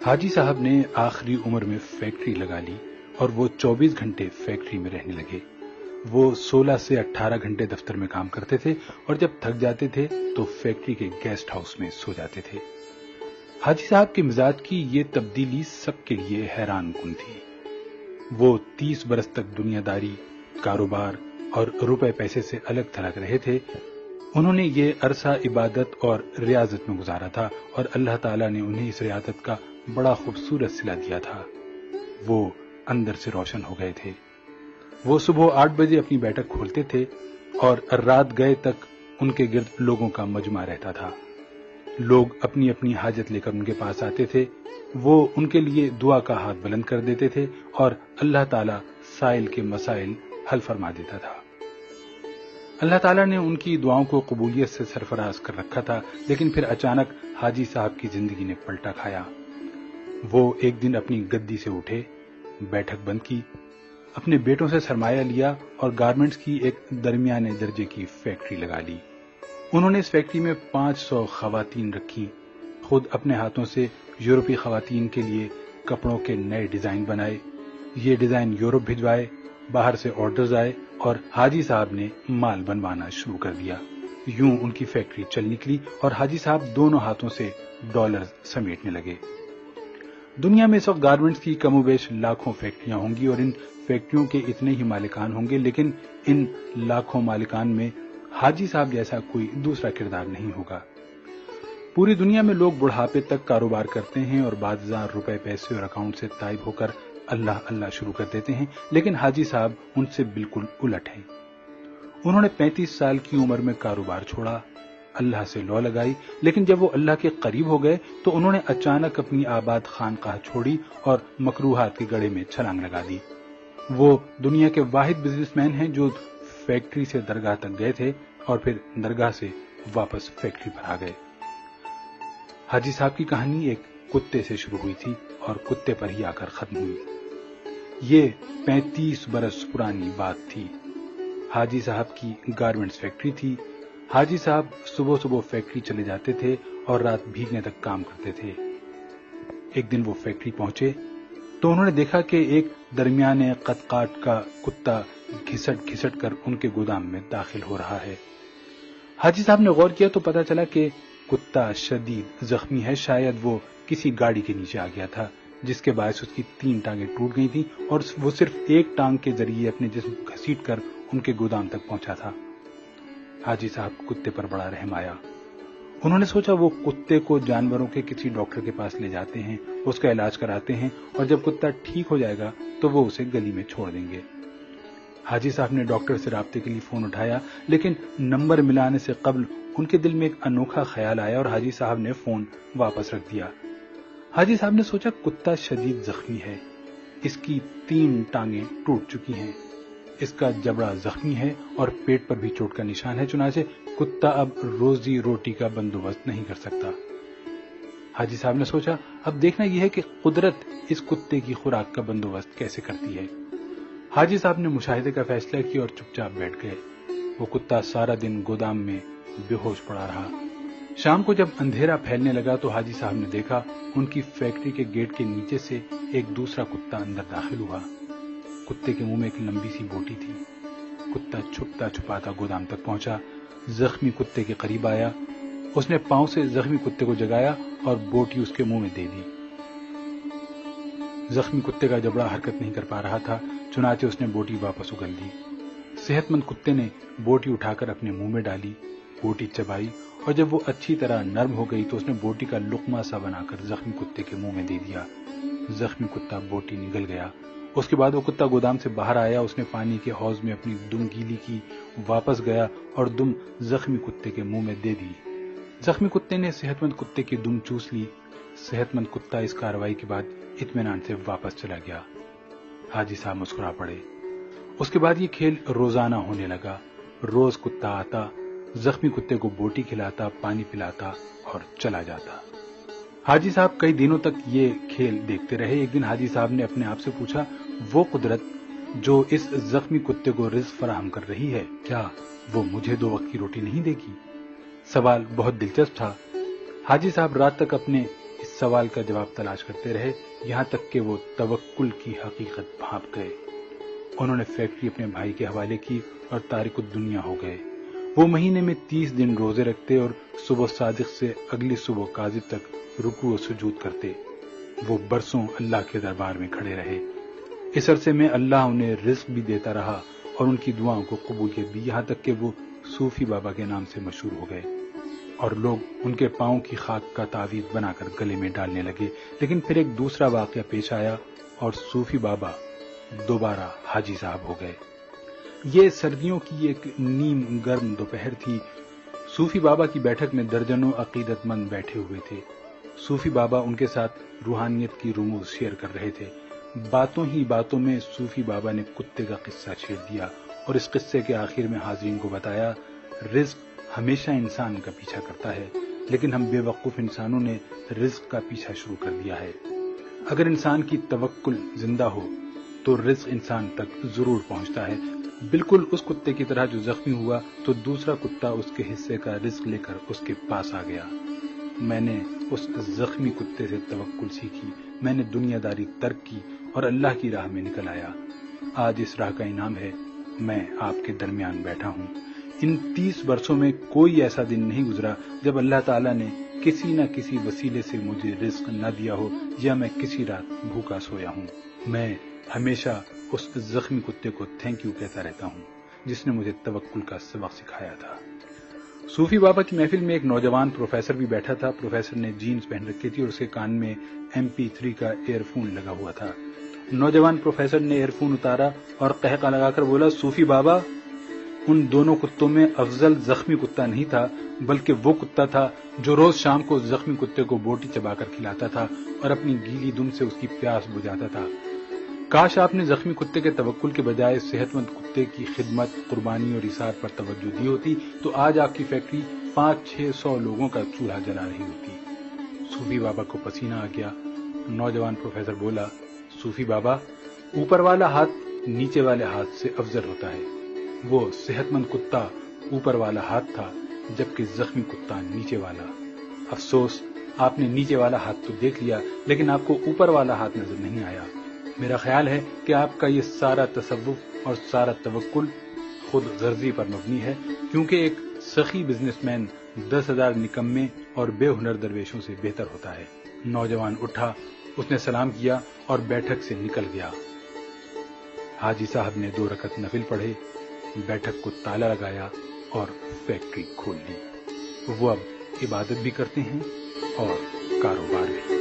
حاجی صاحب نے آخری عمر میں فیکٹری لگا لی اور وہ 24 گھنٹے فیکٹری میں رہنے لگے۔ وہ 16 سے 18 گھنٹے دفتر میں کام کرتے تھے اور جب تھک جاتے تھے تو فیکٹری کے گیسٹ ہاؤس میں سو جاتے تھے۔ حاجی صاحب کے مزاج کی یہ تبدیلی سب کے لیے حیران کن تھی۔ وہ 30 برس تک دنیا داری، کاروبار اور روپے پیسے سے الگ تھلگ رہے تھے۔ انہوں نے یہ عرصہ عبادت اور ریاضت میں گزارا تھا اور اللہ تعالیٰ نے انہیں اس ریاضت کا بڑا خوبصورت صلہ دیا تھا۔ وہ اندر سے روشن ہو گئے تھے۔ وہ صبح 8 بجے اپنی بیٹھک کھولتے تھے اور رات گئے تک ان کے گرد لوگوں کا مجمع رہتا تھا۔ لوگ اپنی اپنی حاجت لے کر ان کے پاس آتے تھے۔ وہ ان کے لیے دعا کا ہاتھ بلند کر دیتے تھے اور اللہ تعالیٰ سائل کے مسائل حل فرما دیتا تھا۔ اللہ تعالیٰ نے ان کی دعاؤں کو قبولیت سے سرفراز کر رکھا تھا، لیکن پھر اچانک حاجی صاحب کی زندگی نے پلٹا کھایا۔ وہ ایک دن اپنی گدی سے اٹھے، بیٹھک بند کی، اپنے بیٹوں سے سرمایہ لیا اور گارمنٹس کی ایک درمیانے درجے کی فیکٹری لگا لی۔ انہوں نے اس فیکٹری میں 500 خواتین رکھی، خود اپنے ہاتھوں سے یورپی خواتین کے لیے کپڑوں کے نئے ڈیزائن بنائے، یہ ڈیزائن یورپ بھجوائے، باہر سے آرڈرز آئے اور حاجی صاحب نے مال بنوانا شروع کر دیا۔ یوں ان کی فیکٹری چل نکلی اور حاجی صاحب دونوں ہاتھوں سے ڈالرز سمیٹنے لگے۔ دنیا میں اس وقت گارمنٹس کی کم و بیش لاکھوں فیکٹریاں ہوں گی اور ان فیکٹریوں کے اتنے ہی مالکان ہوں گے، لیکن ان لاکھوں مالکان میں حاجی صاحب جیسا کوئی دوسرا کردار نہیں ہوگا۔ پوری دنیا میں لوگ بڑھاپے تک کاروبار کرتے ہیں اور بعض ہزار روپے پیسے اور اکاؤنٹ سے تائب ہو کر اللہ اللہ شروع کر دیتے ہیں، لیکن حاجی صاحب ان سے بالکل الٹ ہیں۔ انہوں نے 35 سال کی عمر میں کاروبار چھوڑا، اللہ سے لو لگائی، لیکن جب وہ اللہ کے قریب ہو گئے تو انہوں نے اچانک اپنی آباد خانقاہ چھوڑی اور مکروہات کے گڑھے میں چھلانگ لگا دی۔ وہ دنیا کے واحد بزنس مین ہیں جو فیکٹری سے درگاہ تک گئے تھے اور پھر درگاہ سے واپس فیکٹری پر آ گئے۔ حاجی صاحب کی کہانی ایک کتے سے شروع ہوئی تھی اور کتے پر ہی آ کر ختم ہوئی۔ یہ 35 برس پرانی بات تھی۔ حاجی صاحب کی گارمنٹس فیکٹری تھی۔ حاجی صاحب صبح صبح فیکٹری چلے جاتے تھے اور رات بھیگنے تک کام کرتے تھے۔ ایک دن وہ فیکٹری پہنچے تو انہوں نے دیکھا کہ ایک درمیانے قد کاٹ کا کتا گھسٹ گھسٹ کر ان کے گودام میں داخل ہو رہا ہے۔ حاجی صاحب نے غور کیا تو پتا چلا کہ کتا شدید زخمی ہے، شاید وہ کسی گاڑی کے نیچے آ گیا تھا جس کے باعث اس کی 3 ٹانگیں ٹوٹ گئی تھیں اور وہ صرف ایک ٹانگ کے ذریعے اپنے جسم کو گھسیٹ کر ان کے گودام تک پہنچا تھا۔ حاجی صاحب کتے پر بڑا رحم آیا۔ انہوں نے سوچا وہ کتے کو جانوروں کے کسی ڈاکٹر کے پاس لے جاتے ہیں، اس کا علاج کراتے ہیں اور جب کتا ٹھیک ہو جائے گا تو وہ اسے گلی میں چھوڑ دیں گے۔ حاجی صاحب نے ڈاکٹر سے رابطے کے لیے فون اٹھایا، لیکن نمبر ملانے سے قبل ان کے دل میں ایک انوکھا خیال آیا اور حاجی صاحب نے فون واپس رکھ دیا۔ حاجی صاحب نے سوچا کتا شدید زخمی ہے، اس کی 3 ٹانگیں ٹوٹ چکی ہیں، اس کا جبڑا زخمی ہے اور پیٹ پر بھی چوٹ کا نشان ہے، چنانچہ کتا اب روزی روٹی کا بندوبست نہیں کر سکتا۔ حاجی صاحب نے سوچا اب دیکھنا یہ ہے کہ قدرت اس کتے کی خوراک کا بندوبست کیسے کرتی ہے۔ حاجی صاحب نے مشاہدے کا فیصلہ کیا اور چپ چاپ بیٹھ گئے۔ وہ کتا سارا دن گودام میں بے ہوش پڑا رہا۔ شام کو جب اندھیرا پھیلنے لگا تو حاجی صاحب نے دیکھا ان کی فیکٹری کے گیٹ کے نیچے سے ایک دوسرا کتا اندر داخل ہوا۔ کتے کے منہ میں ایک لمبی سی بوٹی تھی۔ کتا چھپتا چھپاتا گودام تک پہنچا، زخمی کتے کے قریب آیا، اس نے پاؤں سے زخمی کتے کو جگایا اور بوٹی اس کے منہ میں دے دی۔ زخمی کتے کا جبڑا حرکت نہیں کر پا رہا تھا، چنانچہ اس نے بوٹی واپس اگل دی۔ صحت مند کتے نے بوٹی اٹھا کر اپنے منہ میں ڈالی، بوٹی چبائی اور جب وہ اچھی طرح نرم ہو گئی تو اس نے بوٹی کا لقمہ سا بنا کر زخمی کتے کے منہ میں دے دیا۔ زخمی کتا بوٹی نگل گیا۔ اس کے بعد وہ کتا گودام سے باہر آیا، اس نے پانی کے حوض میں اپنی دم گیلی کی، واپس گیا اور دم زخمی کتے کے منہ میں دے دی۔ زخمی کتے نے صحت مند کتے کی دم چوس لی۔ صحت مند کتا اس کارروائی کے بعد اطمینان سے واپس چلا گیا۔ حاجی صاحب مسکرا پڑے۔ اس کے بعد یہ کھیل روزانہ ہونے لگا۔ روز کتا آتا، زخمی کتے کو بوٹی کھلاتا، پانی پلاتا اور چلا جاتا۔ حاجی صاحب کئی دنوں تک یہ کھیل دیکھتے رہے۔ ایک دن حاجی صاحب نے اپنے آپ سے پوچھا، وہ قدرت جو اس زخمی کتے کو رزق فراہم کر رہی ہے، کیا وہ مجھے 2 وقت کی روٹی نہیں دے گی؟ سوال بہت دلچسپ تھا۔ حاجی صاحب رات تک اپنے اس سوال کا جواب تلاش کرتے رہے، یہاں تک کہ وہ توکل کی حقیقت بھانپ گئے۔ انہوں نے فیکٹری اپنے بھائی کے حوالے کی اور تارک الدنیا ہو گئے۔ وہ مہینے میں 30 دن روزے رکھتے اور صبح صادق سے اگلی صبح کاذب تک رکوع و سجود کرتے۔ وہ برسوں اللہ کے دربار میں کھڑے رہے۔ اس عرصے میں اللہ انہیں رزق بھی دیتا رہا اور ان کی دعاؤں کو قبولیت بھی، یہاں تک کہ وہ صوفی بابا کے نام سے مشہور ہو گئے اور لوگ ان کے پاؤں کی خاک کا تعویذ بنا کر گلے میں ڈالنے لگے۔ لیکن پھر ایک دوسرا واقعہ پیش آیا اور صوفی بابا دوبارہ حاجی صاحب ہو گئے۔ یہ سردیوں کی ایک نیم گرم دوپہر تھی۔ صوفی بابا کی بیٹھک میں درجنوں عقیدت مند بیٹھے ہوئے تھے۔ صوفی بابا ان کے ساتھ روحانیت کی رموز شیئر کر رہے تھے۔ باتوں ہی باتوں میں صوفی بابا نے کتے کا قصہ چھیڑ دیا اور اس قصے کے آخر میں حاضرین کو بتایا، رزق ہمیشہ انسان کا پیچھا کرتا ہے، لیکن ہم بے وقوف انسانوں نے رزق کا پیچھا شروع کر دیا ہے۔ اگر انسان کی توکل زندہ ہو تو رزق انسان تک ضرور پہنچتا ہے، بالکل اس کتے کی طرح جو زخمی ہوا تو دوسرا کتا اس کے حصے کا رزق لے کر اس کے پاس آ گیا۔ میں نے اس زخمی کتے سے توکل سیکھی، میں نے دنیا داری ترک کی اور اللہ کی راہ میں نکل آیا۔ آج اس راہ کا انعام ہے، میں آپ کے درمیان بیٹھا ہوں۔ ان 30 برسوں میں کوئی ایسا دن نہیں گزرا جب اللہ تعالیٰ نے کسی نہ کسی وسیلے سے مجھے رزق نہ دیا ہو یا میں کسی رات بھوکا سویا ہوں۔ میں ہمیشہ اس زخمی کتے کو تھینک یو کہتا رہتا ہوں جس نے مجھے توکل کا سبق سکھایا تھا۔ صوفی بابا کی محفل میں ایک نوجوان پروفیسر بھی بیٹھا تھا۔ پروفیسر نے جینز پہن رکھی تھی اور اس کے کان میں MP3 کا ایئر فون لگا ہوا تھا۔ نوجوان پروفیسر نے ایئر فون اتارا اور قہقہ لگا کر بولا، صوفی بابا، ان دونوں کتوں میں افضل زخمی کتا نہیں تھا، بلکہ وہ کتا تھا جو روز شام کو زخمی کتے کو بوٹی چبا کر کھلاتا تھا اور اپنی گیلی دم سے اس کی پیاس بجھاتا تھا۔ کاش آپ نے زخمی کتے کے توکل کے بجائے صحت مند کتے کی خدمت، قربانی اور ایثار پر توجہ دی ہوتی تو آج آپ کی فیکٹری 500-600 لوگوں کا چولہا جلا رہی ہوتی۔ صوفی بابا کو پسینہ آ گیا۔ نوجوان پروفیسر بولا، صوفی بابا، اوپر والا ہاتھ نیچے والے ہاتھ سے افضل ہوتا ہے۔ وہ صحت مند کتا اوپر والا ہاتھ تھا جبکہ زخمی کتا نیچے والا۔ افسوس، آپ نے نیچے والا ہاتھ تو دیکھ لیا لیکن آپ کو اوپر والا ہاتھ نظر نہیں آیا۔ میرا خیال ہے کہ آپ کا یہ سارا تصوف اور سارا توکل خود غرضی پر مبنی ہے، کیونکہ ایک سخی بزنس مین 10,000 نکمے اور بے ہنر درویشوں سے بہتر ہوتا ہے۔ نوجوان اٹھا، اس نے سلام کیا اور بیٹھک سے نکل گیا۔ حاجی صاحب نے 2 رکعت نفل پڑھے، بیٹھک کو تالا لگایا اور فیکٹری کھول لی۔ وہ اب عبادت بھی کرتے ہیں اور کاروبار بھی۔